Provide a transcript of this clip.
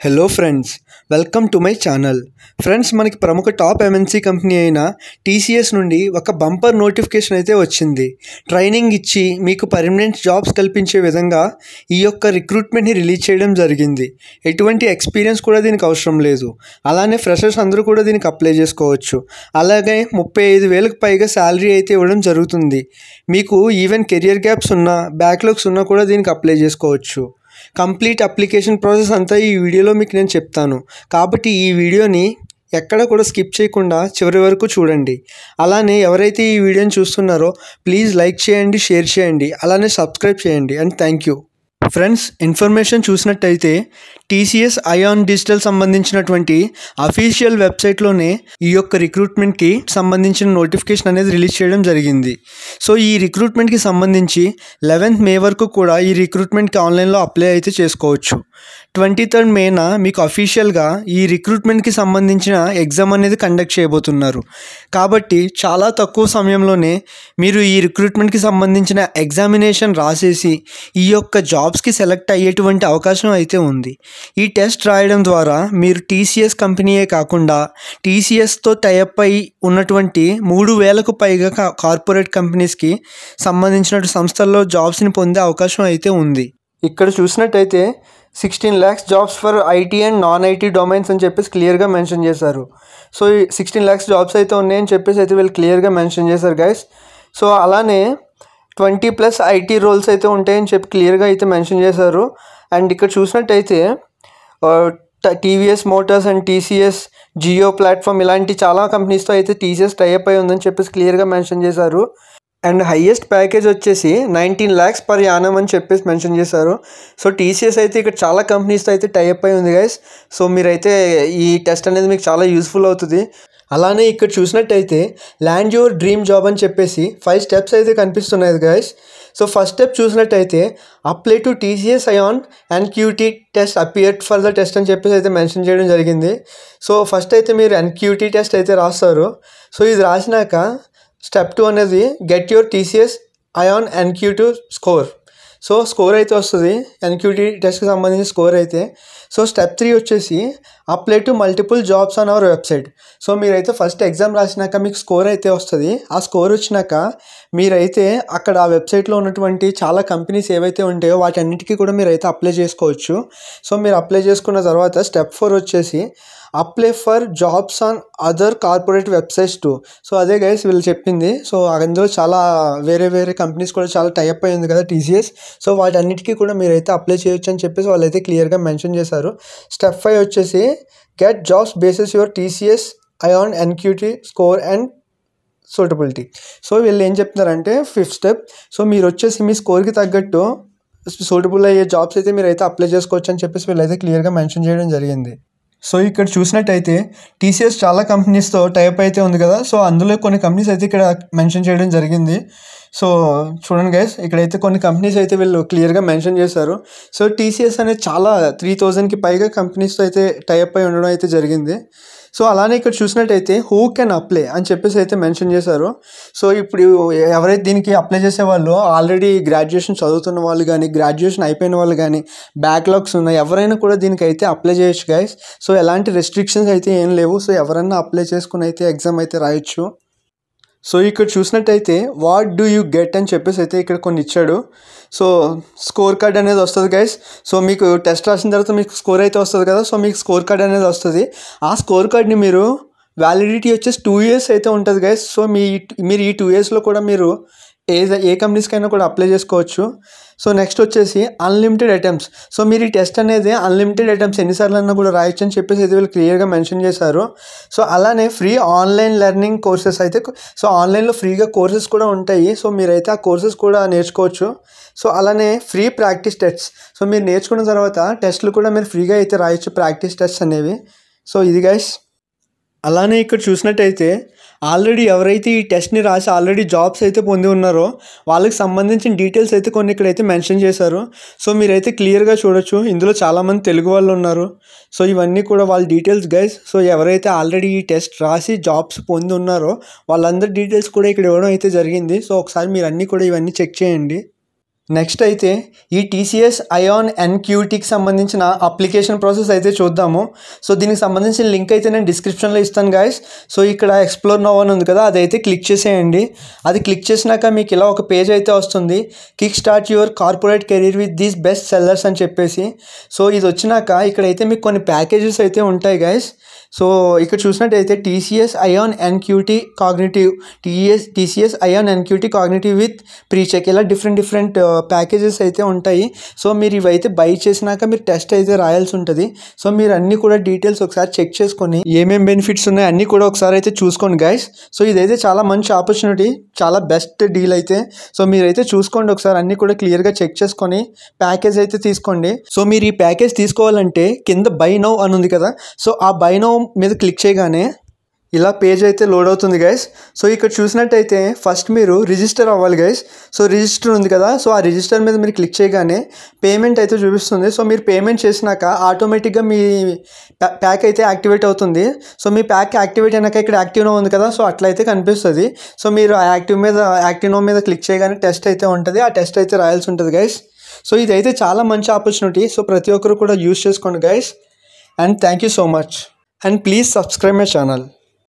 Hello friends, welcome to my channel. Friends, మనకి ప్రముఖ top MNC company అయిన TCS నుండి ఒక బంపర్ నోటిఫికేషన్ అయితే వచ్చింది. ట్రైనింగ్ ఇచ్చి మీకు పర్మనెంట్ జాబ్స్ కల్పించే విధంగా ఈ యొక్క రిక్రూట్మెంట్ని రిలీజ్ చేయడం జరిగింది. ఎటువంటి ఎక్స్పీరియన్స్ కూడా దీనికి అవసరం లేదు. అలానే ఫ్రెషర్స్ అందరూ కూడా దీనికి అప్లై చేసుకోవచ్చు. అలాగే 35,000కు పైగా శాలరీ అయితే ఇవ్వడం జరుగుతుంది. మీకు ఈవెన్ కెరియర్ గ్యాప్స్ ఉన్నా, బ్యాక్లాగ్స్ ఉన్నా కూడా దీనికి అప్లై చేసుకోవచ్చు. కంప్లీట్ అప్లికేషన్ ప్రాసెస్ అంతా ఈ వీడియోలో మీకు నేను చెప్తాను. కాబట్టి ఈ వీడియోని ఎక్కడ కూడా స్కిప్ చేయకుండా చివరి వరకు చూడండి. అలానే ఎవరైతే ఈ వీడియోని చూస్తున్నారో ప్లీజ్ లైక్ చేయండి, షేర్ చేయండి, అలానే సబ్స్క్రైబ్ చేయండి. And thank you. Friends, information చూసినట్టయితే టీసీఎస్ ఐఆన్ డిజిటల్ సంబంధించినటువంటి అఫీషియల్ వెబ్సైట్లోనే ఈ యొక్క రిక్రూట్మెంట్కి సంబంధించిన నోటిఫికేషన్ అనేది రిలీజ్ చేయడం జరిగింది. సో ఈ రిక్రూట్మెంట్కి సంబంధించి 11th మే వరకు కూడా ఈ రిక్రూట్మెంట్కి ఆన్లైన్లో అప్లై అయితే చేసుకోవచ్చు. 23rd మేన మీకు అఫీషియల్గా ఈ రిక్రూట్మెంట్కి సంబంధించిన ఎగ్జామ్ అనేది కండక్ట్ చేయబోతున్నారు. కాబట్టి చాలా తక్కువ సమయంలోనే మీరు ఈ రిక్రూట్మెంట్కి సంబంధించిన ఎగ్జామినేషన్ రాసేసి ఈ యొక్క జాబ్స్కి సెలెక్ట్ అయ్యేటువంటి అవకాశం అయితే ఉంది. ఈ టెస్ట్ రాయడం ద్వారా మీరు టీసీఎస్ కంపెనీయే కాకుండా టీసీఎస్తో టైఅప్ అయి ఉన్నటువంటి 3,000కు పైగా కార్పొరేట్ కంపెనీస్కి సంబంధించిన సంస్థల్లో జాబ్స్ని పొందే అవకాశం అయితే ఉంది. ఇక్కడ చూసినట్టయితే 16 lakhs jobs for IT and non IT domains అని చెప్పేసి క్లియర్గా మెన్షన్ చేశారు. సో ఈ 16 lakhs జాబ్స్ అయితే ఉన్నాయని చెప్పేసి అయితే వీళ్ళు క్లియర్గా మెన్షన్ చేశారు గైస్. సో అలానే 20+ ఐటీ రోల్స్ అయితే ఉంటాయని చెప్పి క్లియర్గా అయితే మెన్షన్ చేశారు. అండ్ ఇక్కడ చూసినట్టయితే టీవీఎస్ మోటార్స్ అండ్ టీసీఎస్ జియో ప్లాట్ఫామ్ ఇలాంటి చాలా కంపెనీస్తో అయితే టీసీఎస్ టైఅప్ అయి ఉందని చెప్పేసి క్లియర్గా మెన్షన్ చేశారు. అండ్ హైయెస్ట్ ప్యాకేజ్ వచ్చేసి 19 lakhs పర్ యానం అని చెప్పేసి మెన్షన్ చేశారు. సో టీసీఎస్ అయితే ఇక్కడ చాలా కంపెనీస్తో అయితే టైఅప్ అయి ఉంది గైస్. సో మీరైతే ఈ టెస్ట్ అనేది మీకు చాలా యూస్ఫుల్ అవుతుంది. అలానే ఇక్కడ చూసినట్టయితే ల్యాండ్ యువర్ డ్రీమ్ జాబ్ అని చెప్పేసి 5 steps అయితే కనిపిస్తున్నాయి గైస్. సో ఫస్ట్ స్టెప్ చూసినట్టయితే apply to TCS iON NQT test appear for the test అని చెప్పేసి అయితే మెన్షన్ చేయడం జరిగింది. సో ఫస్ట్ అయితే మీరు ఎన్క్యూటీ టెస్ట్ అయితే రాస్తారు. సో ఇది రాసినాక స్టెప్ 2 అనేది get your TCS iON NQT score. So score అయితే వస్తుంది ఎన్క్యూటీ టెస్ట్కి సంబంధించిన స్కోర్ అయితే. సో స్టెప్ 3 వచ్చేసి apply to multiple jobs on our website. So మీరైతే ఫస్ట్ ఎగ్జామ్ రాసినాక మీకు స్కోర్ అయితే వస్తుంది. ఆ స్కోర్ వచ్చినాక మీరైతే అక్కడ ఆ వెబ్సైట్లో ఉన్నటువంటి చాలా కంపెనీస్ ఏవైతే ఉంటాయో వాటన్నిటికీ కూడా మీరైతే అప్లై చేసుకోవచ్చు. సో మీరు అప్లై చేసుకున్న తర్వాత స్టెప్ 4 వచ్చేసి apply for jobs on other corporate websites to. So అదే గైస్ వీళ్ళు చెప్పింది. సో అందులో చాలా వేరే కంపెనీస్ కూడా చాలా టైఅప్ అయ్యింది కదా టీసీఎస్. సో వాటన్నిటికీ కూడా మీరైతే అప్లై చేయొచ్చు అని చెప్పేసి వాళ్ళైతే క్లియర్గా మెన్షన్ చేశారు. స్టెప్ 5 వచ్చేసి get jobs basis your TCS iON NQT score and suitability. So వీళ్ళు ఏం చెప్తున్నారంటే 5th స్టెప్. సో మీరు వచ్చేసి మీ స్కోర్కి తగ్గట్టు సూటబుల్ అయ్యే జాబ్స్ అయితే మీరైతే అప్లై చేసుకోవచ్చు అని చెప్పేసి వీళ్ళైతే క్లియర్గా మెన్షన్ చేయడం జరిగింది. సో ఇక్కడ చూసినట్టయితే టీసీఎస్ చాలా కంపెనీస్తో టైప్ అయితే ఉంది కదా. సో అందులో కొన్ని కంపెనీస్ అయితే ఇక్కడ మెన్షన్ చేయడం జరిగింది. సో చూడండి గైస్, ఇక్కడైతే కొన్ని కంపెనీస్ అయితే వీళ్ళు క్లియర్గా మెన్షన్ చేశారు. సో టీసీఎస్ అనేది చాలా 3,000కి పైగా కంపెనీస్తో అయితే టైప్ అయి ఉండడం అయితే జరిగింది. సో అలానే ఇక్కడ చూసినట్టయితే హూ కెన్ అప్లై అని చెప్పేసి అయితే మెన్షన్ చేశారు. సో ఇప్పుడు ఎవరైతే దీనికి అప్లై చేసే వాళ్ళు ఆల్రెడీ గ్రాడ్యుయేషన్ చదువుతున్న వాళ్ళు కానీ, గ్రాడ్యుయేషన్ అయిపోయిన వాళ్ళు కానీ, బ్యాక్లాగ్స్ ఉన్నాయి, ఎవరైనా కూడా దీనికి అయితే అప్లై చేయొచ్చు గైస్. సో ఎలాంటి రెస్ట్రిక్షన్స్ అయితే ఏం లేవు. సో ఎవరైనా అప్లై చేసుకుని అయితే ఎగ్జామ్ అయితే రాయొచ్చు. సో ఇక్కడ చూసినట్టయితే వాట్ డూ యూ గెట్ అని చెప్పేసి అయితే ఇక్కడ కొన్ని ఇచ్చాడు. సో స్కోర్ కార్డ్ అనేది వస్తుంది గైస్. సో మీకు టెస్ట్ రాసిన తర్వాత మీకు స్కోర్ అయితే వస్తుంది కదా. సో మీకు స్కోర్ కార్డ్ అనేది వస్తుంది. ఆ స్కోర్ కార్డ్ని మీరు వ్యాలిడిటీ వచ్చేసి 2 years అయితే ఉంటుంది గైస్. సో మీరు ఈ 2 yearsలో కూడా మీరు ఏ కంపెనీస్కైనా కూడా అప్లై చేసుకోవచ్చు. సో నెక్స్ట్ వచ్చేసి అన్లిమిటెడ్ అటెంప్ట్స్. సో మీరు ఈ టెస్ట్ అనేది అన్లిమిటెడ్ అటెంప్ట్స్ ఎన్నిసార్లు అన్నా కూడా రాయొచ్చు అని చెప్పేసి అయితే వీళ్ళు క్లియర్గా మెన్షన్ చేశారు. సో అలానే ఫ్రీ ఆన్లైన్ లెర్నింగ్ కోర్సెస్ అయితే, సో ఆన్లైన్లో ఫ్రీగా కోర్సెస్ కూడా ఉంటాయి. సో మీరైతే ఆ కోర్సెస్ కూడా నేర్చుకోవచ్చు. సో అలానే ఫ్రీ ప్రాక్టీస్ టెస్ట్స్. సో మీరు నేర్చుకున్న తర్వాత టెస్ట్లు కూడా మీరు ఫ్రీగా అయితే రాయొచ్చు, ప్రాక్టీస్ టెస్ట్స్ అనేవి. సో ఇది గైస్. అలానే ఇక్కడ చూసినట్టయితే ఆల్రెడీ ఎవరైతే ఈ టెస్ట్ని రాసి ఆల్రెడీ జాబ్స్ అయితే పొంది ఉన్నారో వాళ్ళకి సంబంధించిన డీటెయిల్స్ అయితే కొన్ని ఇక్కడైతే మెన్షన్ చేశారు. సో మీరైతే క్లియర్గా చూడొచ్చు. ఇందులో చాలామంది తెలుగు వాళ్ళు ఉన్నారు. సో ఇవన్నీ కూడా వాళ్ళ డీటెయిల్స్ గైస్. సో ఎవరైతే ఆల్రెడీ ఈ టెస్ట్ రాసి జాబ్స్ పొంది ఉన్నారో వాళ్ళందరి డీటెయిల్స్ కూడా ఇక్కడ ఇవ్వడం అయితే జరిగింది. సో ఒకసారి మీరు అన్నీ కూడా ఇవన్నీ చెక్ చేయండి. నెక్స్ట్ అయితే ఈ టీసీఎస్ అయాన్ ఎన్క్యూటీకి సంబంధించిన అప్లికేషన్ ప్రాసెస్ అయితే చూద్దాము. సో దీనికి సంబంధించిన లింక్ అయితే నేను డిస్క్రిప్షన్లో ఇస్తాను గాయస్. సో ఇక్కడ ఎక్స్ప్లోర్ నౌ అని ఉంది కదా, అదైతే క్లిక్ చేసేయండి. అది క్లిక్ చేసినాక మీకు ఇలా ఒక పేజ్ అయితే వస్తుంది, kick start your corporate career with these best sellers అని చెప్పేసి. సో ఇది వచ్చినాక ఇక్కడైతే మీకు కొన్ని ప్యాకేజెస్ అయితే ఉంటాయి గాయస్. సో ఇక్కడ చూసినట్టయితే TCS iON NQT cognitive, TCS iON NQT cognitive with precheck, ఇలా డిఫరెంట్ ప్యాకేజెస్ అయితే ఉంటాయి. సో మీరు ఇవైతే బై చేసినాక మీరు టెస్ట్ అయితే రాయాల్సి ఉంటుంది. సో మీరు అన్నీ కూడా డీటెయిల్స్ ఒకసారి చెక్ చేసుకొని ఏమేమి బెనిఫిట్స్ ఉన్నాయి అన్నీ కూడా ఒకసారి అయితే చూసుకోండి గైస్. సో ఇదైతే చాలా మంచి ఆపర్చునిటీ, చాలా బెస్ట్ డీల్ అయితే. సో మీరైతే చూసుకోండి ఒకసారి, అన్నీ కూడా క్లియర్గా చెక్ చేసుకొని ప్యాకేజ్ అయితే తీసుకోండి. సో మీరు ఈ ప్యాకేజ్ తీసుకోవాలంటే కింద బై నౌ అని ఉంది కదా, సో ఆ బై నౌ మీద క్లిక్ చేయగానే ఇలా పేజ్ అయితే లోడ్ అవుతుంది గైస్. సో ఇక్కడ చూసినట్టయితే ఫస్ట్ మీరు రిజిస్టర్ అవ్వాలి గైస్. సో రిజిస్టర్ ఉంది కదా, సో ఆ రిజిస్టర్ మీద మీరు క్లిక్ చేయగానే పేమెంట్ అయితే చూపిస్తుంది. సో మీరు పేమెంట్ చేసినాక ఆటోమేటిక్గా మీ ప్యాక్ అయితే యాక్టివేట్ అవుతుంది. సో మీ ప్యాక్ యాక్టివేట్ అయినాక ఇక్కడ యాక్టివ్ నో ఉంది కదా, సో అట్లయితే కనిపిస్తుంది. సో మీరు ఆ యాక్టివ్ నో మీద క్లిక్ చేయగానే టెస్ట్ అయితే ఉంటుంది, ఆ టెస్ట్ అయితే రాయాల్సి ఉంటుంది గైస్. సో ఇదైతే చాలా మంచి ఆపర్చునిటీ. సో ప్రతి ఒక్కరు కూడా యూస్ చేసుకోండి guys. And thank you so much. And please subscribe my channel.